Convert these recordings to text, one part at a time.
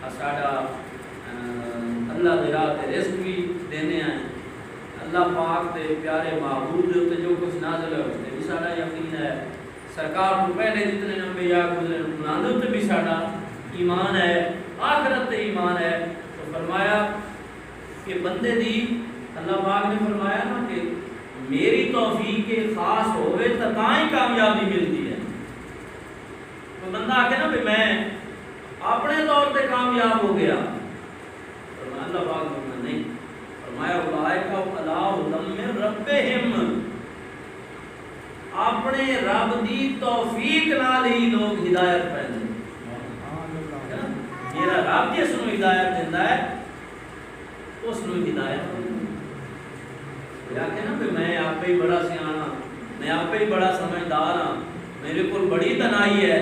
ساڈا اللہ دے راہ تے رزق بھی دینے ہیں، اللہ پاک دے پیارے محبوب دے تے جو کچھ نازل ہے اس تے بھی ساڈا یقین ہے، سرکار تو پہلے جتنے انبیاء گزرے انہاں دے تے بھی ساڈا ایمان ہے، آخرت تے ایمان ہے۔ تو فرمایا کہ بندے دی اللہ پاک نے فرمایا نا کہ میری توفیق خاص ہوئے تو ہی کامیابی ملتی ہے۔ تو بندہ آکے نا بھی میں اپنے طور پہ کامیاب ہو گیا، فرمایا اللہ پاک نے نہیں، فرمایا اولئک علی ھدی من ربہم، اپنے رب دی توفیق نال ہی لوگ ہدایت پہ دیں۔ میرا رب جس نو ہدایت دینا ہے اس نو ہدایت دینا کہ نا میں آپ ہی بڑا سیانا، میں آپ ہی بڑا سمجھدار ہاں، میرے کو بڑی دنائی ہے،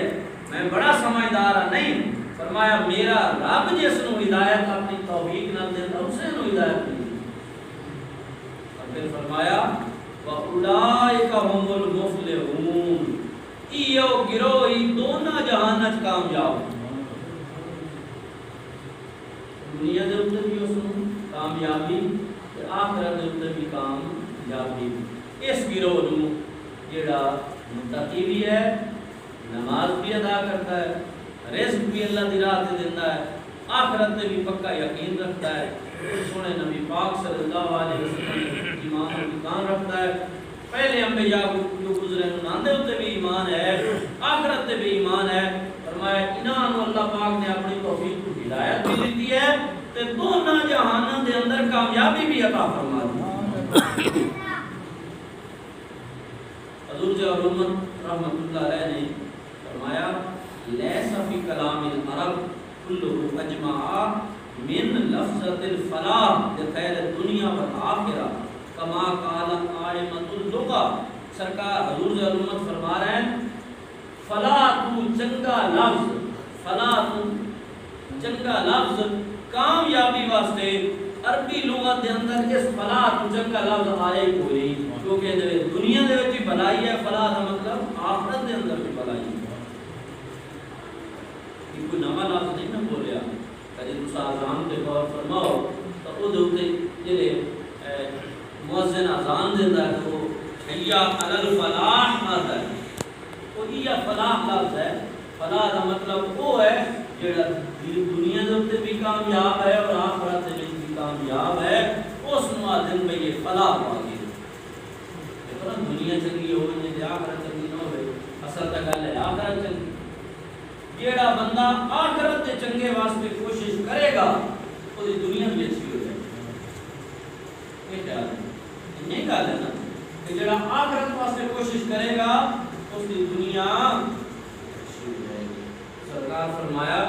میں بڑا سمجھدار ہاں، نہیں، فرمایا میرا رب جس نو ہدایت اپنی توفیق نہ دیتا اسے نو ہدایت نہیں۔ اور پھر فرمایا وَأُولَئِكَ هُمُ الْمُفْلِحُونَ، ایو گروہی دونوں جہانت کامیاب، دنیا دے اوپر بھی اس کو کامیابی تے آخرت دے اوپر بھی کامیابی۔ اس گروہ نو جڑا متقی بھی ہے، نماز بھی ادا کرتا ہے، رزق بھی اللہ دی راہ تے دیندا ہے، آخرت تے بھی پکا یقین رکھتا ہے، سونے نبی پاک صلی اللہ علیہ وسلم ایمان اور ایمان رکھتا ہے، پہلے انبیاء جو گزرے انہاں دے اوپر بھی ایمان ہے، آخرت تے بھی ایمان ہے۔ فرمایا انہاں نو اللہ پاک نے اپنی توفیق کو ہدایت بھی دیتی ہے تے دونوں جہانوں دے اندر کامیابی بھی عطا فرما دی۔ حضور جل رحمۃ اللہ علیہ نے فرمایا لیس فی کلام العرب کلہ اجمع من لفظۃ الفلاح لخیر الدنیا والآخرہ کما قال ائمۃ اللغہ۔ سرکار حضور جل فرما رہے ہیں فلاح تو چنگا لفظ، فلاح تو چنگا لفظ کامیابی واسطے عربی لغت دے اندر اس فلاح تو چنگا لفظ آیا ہی کوئی نہیں، کیونکہ دنیا دے وچ بھلائی ہے، فلاح دا مطلب آخرت دے اندر بھی بھلائی ہے۔ یہ کوئی نواں لفظ نہیں نہ بولیا، کدی تساں اذان تے غور فرماؤ تو او دے اوتے جڑے مؤذن اذان دیندا ہے تو حی علی الفلاح آتا ہے، وہ یہ فلاح لفظ ہے۔ فلاح کا مطلب وہ ہے جڑا دنیا دے اوپر بھی کامیاب ہے اور آخرت دے وچ بھی کامیاب ہے، اس نو دن میں یہ فلاح پا گئی۔ دیکھو نا دنیا چنگی ہوے تے آخرت چنگی نہ ہوے، اصل تے گل ہے آخرت چنگی۔ جیڑا بندہ آخرت دے چنگے واسطے کوشش کرے گا او دی دنیا بھی اچھی ہو جائے گی۔ یہ خیال ہے، یہ گل ہے نا کہ جڑا آخرت واسطے کوشش کرے گا اس کی دنیا اچھی ہو جائے گی۔ سرکار فرمایا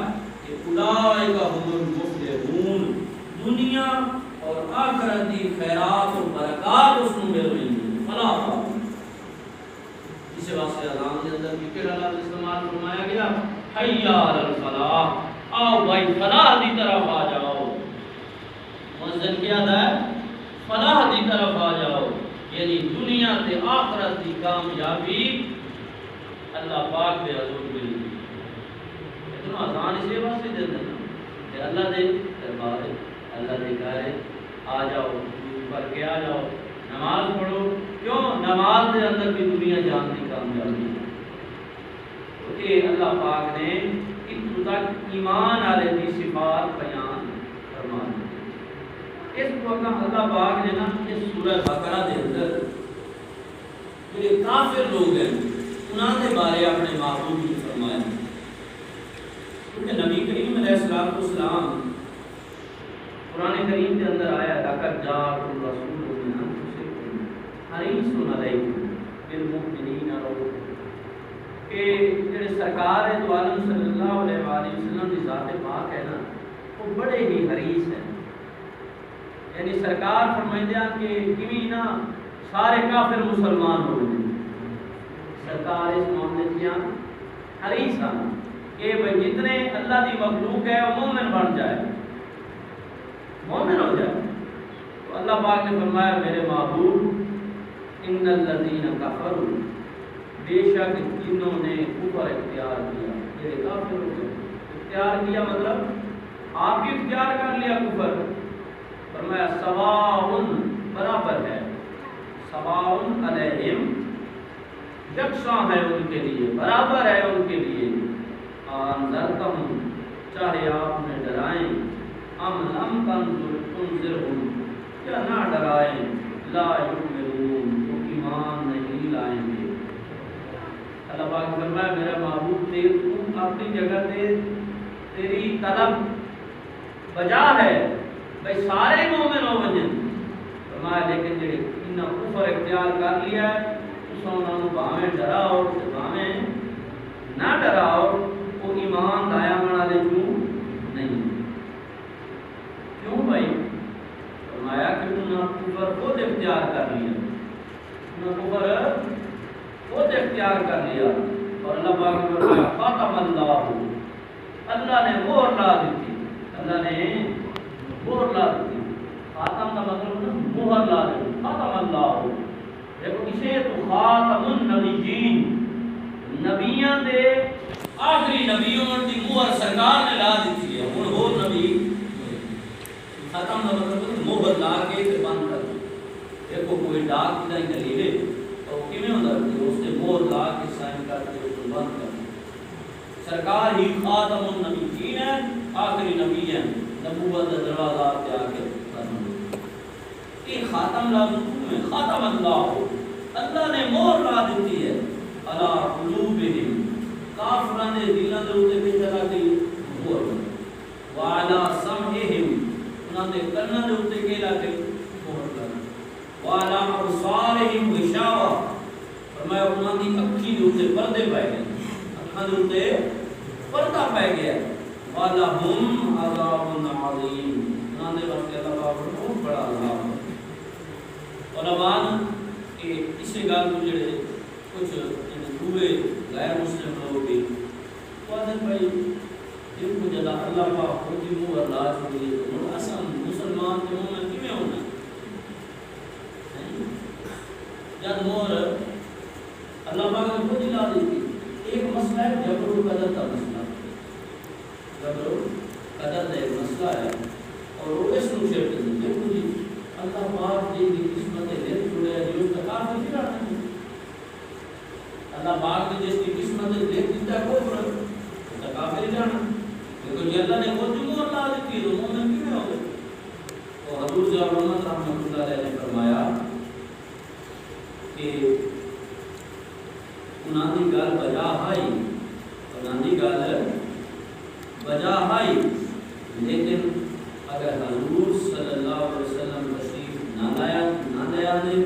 کہ اولئک ھم المفلحون، دنیا اور آخرت کی خیرات و برکات اس کو مل رہی ہیں، فلاح پا۔ اس واسطے اذان کے اندر بھی کہڑا لفظ استعمال فرمایا گیا؟ حی علی الفلاح، آؤ بھائی فلاح دی طرف آ جاؤ۔ مؤذن کیا ہے؟ فلاح دی طرف آ جاؤ، یعنی دنیا تے آخرت کی کامیابی اللہ پاک دے حضور ملی۔ اتنا آسان اسی واسطے دے دینا کہ اللہ دے دربار، اللہ دے گھر آ جاؤ، پڑھ کے آ جاؤ، نماز پڑھو۔ کیوں؟ نماز دے اندر بھی دنیا جان کی کامیابی ہے۔ کہ اللہ پاک نے اتنا تک ایمان والے دی صفات بیان فرما دی۔ اس وقت اللہ پاک نے نا اس سورہ بقرہ دے اندر جو کافر لوگ ہیں انہاں دے بارے اپنے محبوب کی فرمایا، کیونکہ نبی کریم علیہ السلام قرآن کریم کے اندر آیا لقد جاءکم رسول من انفسکم حریص علیکم بالمؤمنین رؤوف، کہ جڑے سرکار دو عالم صلی اللہ علیہ وآلہ وسلم کی ذات پاک ہے نا وہ بڑے ہی حریص ہیں۔ یعنی سرکار فرمائتے ہیں کہ کیویں نا سارے کافر مسلمان ہو گئے، سرکار اس معاملے کیا حریص ہیں کہ بھئی جتنے اللہ دی مخلوق ہے وہ مومن بن جائے، مومن ہو جائے۔ تو اللہ پاک نے فرمایا میرے محبوب ان الذین کفروا، بے شک جنہوں نے کفر اختیار کیا، یہ کافر ہو گئے۔ اختیار کیا مطلب آپ بھی اختیار کر لیا کفر، فرمایا سواء برابر ہے، سواء علیہم یکساں ہے ان کے لیے، برابر ہے ان کے لیے، انذرتہم چاہے آپ نے ڈرائیں، ام لم تنذرہم یا نہ ڈرائیں، لا یؤمنون وہ ایمان نہیں لائیں گے۔ اللہ پاک فرمایا میرا محبوب تو اپنی جگہ تے تیری طلب بجا ہے بھائی سارے مومن ہو ونجن، فرمایا لیکن جڑے انہاں کفر اختیار کر لیا ہے تساں انہاں نوں بھاویں ڈراؤ تے بھاویں نہ ڈراؤ وہ ایمان لایا والے کیوں نہیں، کیوں بھائی؟ فرمایا کہ انہاں کفر خود اختیار کر لیا، انہاں کفر خود اختیار کر لیا، اور اللہ پاک نے فرمایا ختم اللہ نے مہر لا دیتی، اللہ نے مہر لا دیتی، خاتم کا مطلب ہے مہر لا دیتی، ختم اللہ، دیکھو اسے تو خاتم النبیین، نبیاں دے آخری نبیوں دی مہر سرکار نے لا دیتی ہے، ہن ہو نبی ختم کا مطلب ہے مہر لا کے تے بند کر دو، دیکھو کوئی ڈاک کی دلیل ہے تو کیویں ہوندا کہ اس نے مہر لا کے سائن کر کے اس کو بند کر دو، سرکار ہی خاتم النبیین ہے، آخری نبی ہے، نبوت کا دروازہ تے آ کے ختم ہو، یہ خاتم لا میں خاتم اللہ نے مہر لا دیتی ہے، علی قلوبہم کافران دے دلاں دے اوتے کس طرح کی مہر، وعلی سمعہم انہاں دے کناں دے اوتے کی لا کے مہر کرنا، وعلی ابصارہم غشاوہ فرمایا انہاں دی اکھی دے اوتے پردے پے گئے، اکھاں دے اوتے پردہ پے گیا، وَلَهُمْ عَذَابٌ عَظِيمٌ انہاں دے واسطے اللہ کا بہت بڑا عذاب ہے۔ علماء کہ اسی گل کو جڑے کچھ دوسرے غیر مسلم لوگ بھی کہتے بھائی جن کو جدا اللہ پاک خود ہی مہر لا چھوڑی تو اساں مسلمان تے مومن کیویں ہونا، جب مہر اللہ پاک نے خود ہی لا دی تھی۔ ایک مسئلہ ہے جبر و قدر کا مسئلہ، جبر و قدر کا ایک مسئلہ ہے اور وہ اس نو شیئر کرتے ہیں، دیکھو جی اللہ پاک جی کی قسمت لے چھوڑے جو اس کا کافر نہیں رہنا ہے، اللہ پاک نے جس کی قسمت لے دیتا ہے کوئی فرق اس کا کافر نہیں رہنا، لیکن یہ اللہ نے خود جو مہر لا دیتی ہے تو مومن کیوں ہو گئے؟ تو حضور ضیاء الرحمت رحمۃ اللہ علیہ نے فرمایا کہ انہاں دی گل بجا ہائی، انہاں دی گل بجا ہائی، لیکن اگر حضور صلی اللہ علیہ وسلم تشریف نہ لایا دے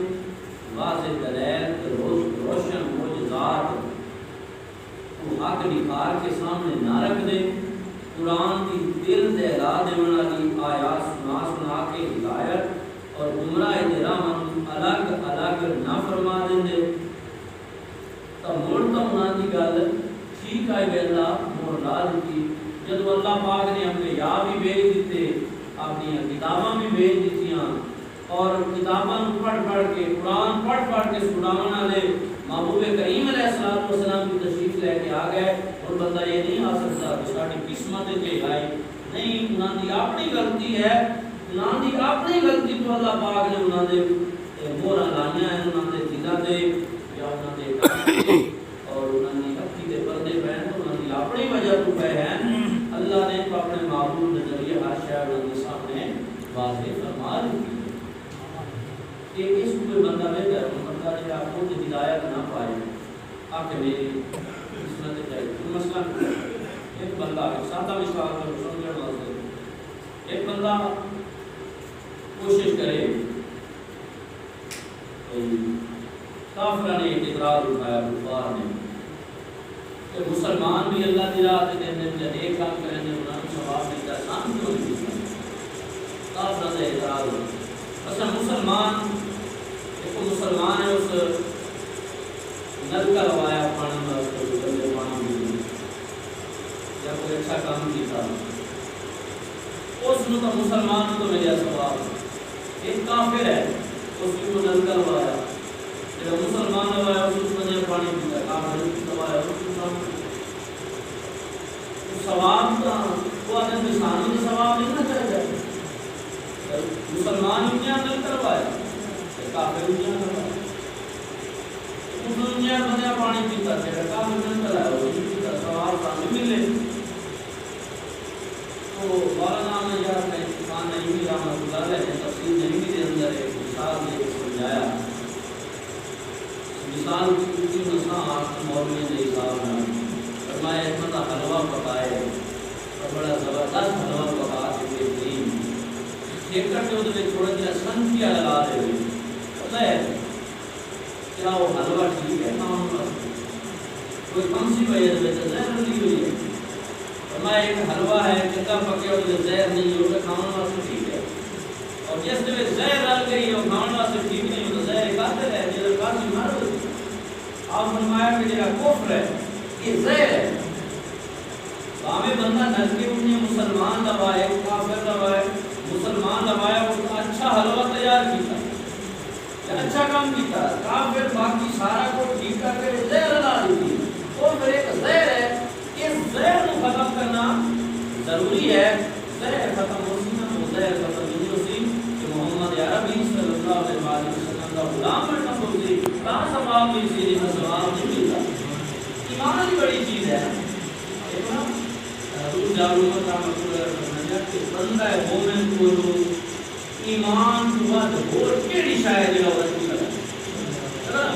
واضح دلائل روشن معجزات کو حق نکار کے سامنے نہ رکھ دے، قرآن کی دل دہلا دینے والی آیات سنا کے ہدایت اور گمراہ دے راہ الگ الگ نہ فرما دے تو مڑ تو انہاں دی گل ٹھیک ہے کہ اللہ مہر لا دیتی، جب اللہ پاک نے انبیاء بھی بھیج دیتے، اپنی کتاباں بھی بھیج دیتیاں اور کتاباں پڑھ کے قرآن پڑھ کے سناون والے محبوب کریم علیہ السلام کی تشریف لے کے آ گئے، اور بندہ یہ نہیں آ سکتا کہ ساری قسمت تے آئی نہیں، انہاں دی اپنی غلطی ہے، انہاں دی اپنی غلطی تو اللہ پاک نے انہاں دے مہراں لائیاں ہیں، انہاں دے دلاں تے یا انہاں دے اور انہاں دی اکھی دے پردے پے ہیں، انہاں دی اپنی وجہ تو پے ہیں، اللہ نے تو اپنے معبود کے ذریعے ہر شے انہاں دے سامنے واضح فرما دی کہ اس کوئی بندہ بہتر بندہ جو آپ کو ہدایت نہ پائے آپ کے میری قسمت چاہیے۔ مثلا ایک بندہ سادہ مثال میں سمجھنے واسطے ایک بندہ کوشش کرے، کافروں نے اعتراض اٹھایا کفار نے کہ مسلمان بھی اللہ کی راہ دے دیں جب ایک کام کریں گے انہوں نے ثواب ملتا ہے، کام کیوں نہیں؟ کافروں نے اعتراض ہوا، اصل مسلمان مسلمان ہے اس نل کا لوایا پانی میں اس کو گندے پانی میں یا کوئی اچھا کام کیا اس نے تو مسلمان کو ملیا ثواب، ایک کافر ہے اس کو نل کا لوایا جب مسلمان لوایا اس کو گندے پانی پیتا، کافر لوایا اس کو ثواب کا وہ آدمی ثانی ثواب دنیا میں کروایا کافر دنیا کروایا دنیا بندہ پانی پیتا تھے کافر نے کرایا وہ پیتا سوال پانی ملے تو مولانا نے یار میں خان نعیمی رحمۃ اللہ علیہ نے تفسیر نعیمی کے اندر ایک مثال دے کے سمجھایا مثال کی نصاحت مولوی نے حساب میں فرمایا ایک بندہ حلوہ پکائے اور بڑا زبردست حلوہ پکا کے بہترین ایک کرتے ہوتے تھوڑا جہاں سنتیا لگا دے ہوئے پتہ ہے کیا وہ حلوہ ٹھیک ہے کام کوئی کمسی وجہ سے زہر نہیں ہوئی ہے فرمایا ایک حلوہ ہے چنگا پکے اور زہر نہیں ہوگا کھانا واسطے ٹھیک ہے اور جس میں زہر ڈال گئی اور کھانا واسطے ٹھیک نہیں ہوتا زہر قاتل ہے جس قاتل مار ہوتی آپ فرمایا کہ جگہ کفر ہے یہ زہر ہے باہمیں بندہ نل کے انہیں مسلمان لوائے کافر لوائے مسلمان لوائے وہ اچھا حلوہ تیار کیتا یا اچھا کام کیتا کافر باقی سارا کو ٹھیک کر کے زہر لا دیتی وہ پھر ایک زہر ہے اس زہر کو ختم کرنا ضروری ہے زہر ختم ہوتی ہے وہ زہر ختم نہیں ہوتی کہ محمد عربی صلی اللہ علیہ وسلم کا غلام بننا ہوتی کہاں ثواب بھی سیدھی میں ثواب نہیں ملتا ایمان ہی بڑی چیز ہے دیکھو نا حضور جارومت کا مطلب ہے کہ بندہ مومن کو جو ایمان کے بعد اور کیڑی شاید جڑا ہوتا ہے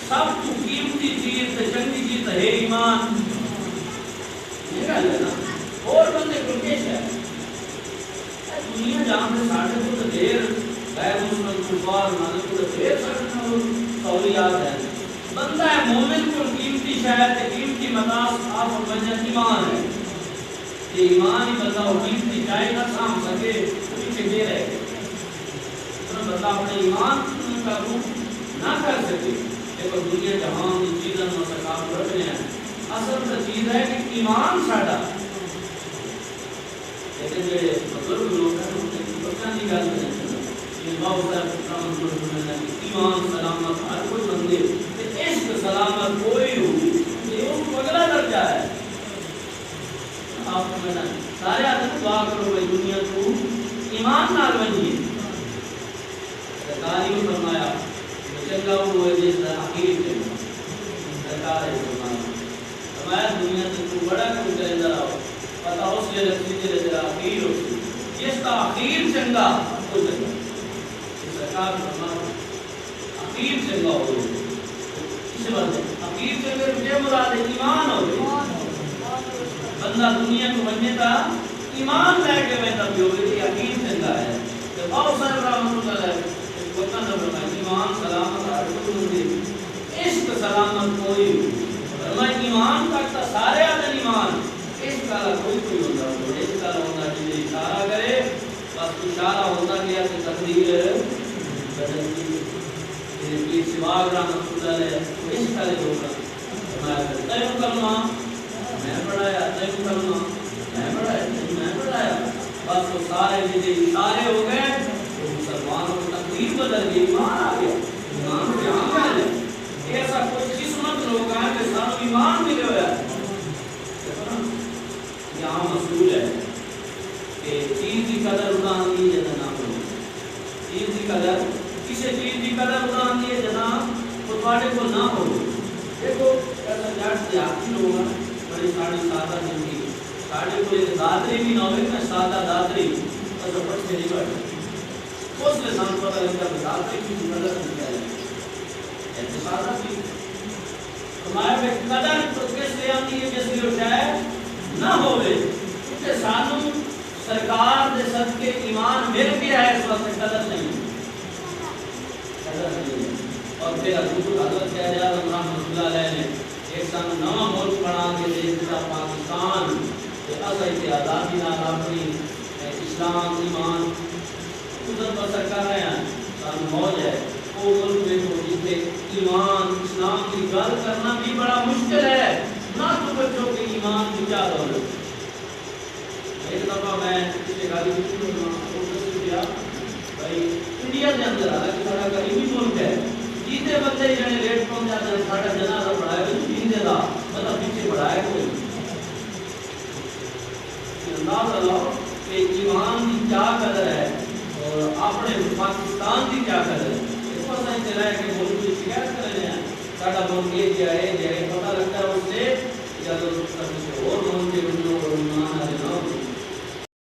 سب تو قیمتی چیز تے چنگی چیز ہے ایمان یہ گل ہے نا اور بندے کو کیش ہے دنیا جہاں سے ساڑھے کو دیر غیر مسلم کفار مانے کو دیر ساڑھے سہولیات ہے بندہ مومن کو قیمتی شاید قیمتی متاث آپ اور وجہ ایمان ہے یہ ایمان ہی بندہ وہ قیمتی جائے نہ سام سکے پیچھے دے رہے بندہ اپنے ایمان کا روح نہ کر سکے لیکن دنیا جہاں کی چیزیں مسکام رکھنے ہیں اصل کا چیز ہے کہ ایمان ساڑھا لیکن جو بزرگ لوگ ہیں ان کی بچہ نہیں گل میں یہ بہت سارا ایمان سلامت ہر کوئی بندے عشق سلامت کوئی ہو یہ وہ پگلا درجہ ہے آپ کو میں سارے آدمی دعا کرو بھائی دنیا کو ایمان نال بنیے سرکار نے فرمایا چنگا وہ جس اخیر کے سرکار نے فرمایا دنیا سے تو بڑا کچھ کرے ذرا پتہ اس کے رکھنے کے ذرا اخیر ہو جس کا اخیر چنگا ہو جائے سرکار فرمایا اخیر چنگا ہو اس بات اخیر چنگا یہ مراد ایمان ہو بندہ دنیا کو بننے کا ایمان لے کے بندہ بھی ہوگی یہ اخیر چنگا ہے تو بہت سارے رحمت اللہ علیہ وطن نبرنا ایمان سلامت آرکت ہوگی عشق سلامت کوئی فرمائے ایمان تک سارے آدھن ایمان عشق کا کوئی ہوتا ہے عشق کا ہوتا ہے جنہیں اشارہ کرے بس اشارہ ہوتا گیا کہ تقدیر بدلتی کہ سواگ رحمت اللہ علیہ عشق کا لئے ہوگا فرمائے تیو کلمہ میں پڑھایا تیو کلمہ میں پڑھایا بس وہ سارے جنہیں اشارے ہو گئے مسلمانوں کو تقدیر بدل گئی ایمان آ گیا ایمان جہاں پہلے ایسا کوئی قسمت لوگ ہیں کہ سانو ایمان ملے ہویا ہے یہاں مسئول ہے کہ چیز کی قدر ادان دی جنا نہ ہو چیز کی قدر کسی چیز کی قدر ادان دی جنا تو تھوڑے کو نہ ہو دیکھو ایسا جٹ سے آتی لوگ ہیں بڑی ساڑھی سادہ زندگی ساڑھے کو ایک دادری بھی نہ ہوئے میں سادہ دادری ایسا پڑھ سے نہیں پڑھ اس نے سان پتہ لگتا ہے دادری کی قدر نہیں ہے ایسے سادہ بھی ہمارے پہ قدر تو کس لئے آتی ہے جس لئے شاید نہ ہوئے کیونکہ سانوں سرکار دے صدقے ایمان مل گیا ہے اس وقت قدر نہیں اور پھر حضرت شہر اعظم رحمۃ اللہ علیہ نے ایک سانوں نواں ملک بنا کے دے دیا پاکستان کہ اصل کی آزادی نال اپنی اسلام ایمان ادھر بسر کر رہے ہیں سانوں موج ہے وہ ملک میں تو جس پہ ایمان اسلام کی گل کرنا بھی بڑا مشکل ہے نہ تو بچوں کے ایمان کی کیا دولت ایک دفعہ میں پچھلے گاڑی کیا بھائی انڈیا کے اندر حالانکہ سارا قریبی ملک ہے جیتے بندے جنے لیٹ پہنچ جاتے ہیں سارا جنازہ پڑھائے ہوئے جیتے دا مطلب پیچھے پڑھائے کوئی انداز لاؤ کہ ایمان کی کیا قدر ہے اور اپنے پاکستان کی کیا قدر ہے؟ اس کو سائیں چلا ہے کہ ملک کی شکایت کر رہے ہیں ساڈا ملک یہ جائے پتہ لگتا ہے اس سے اجازت اور ملک کے لوگوں کو ایمان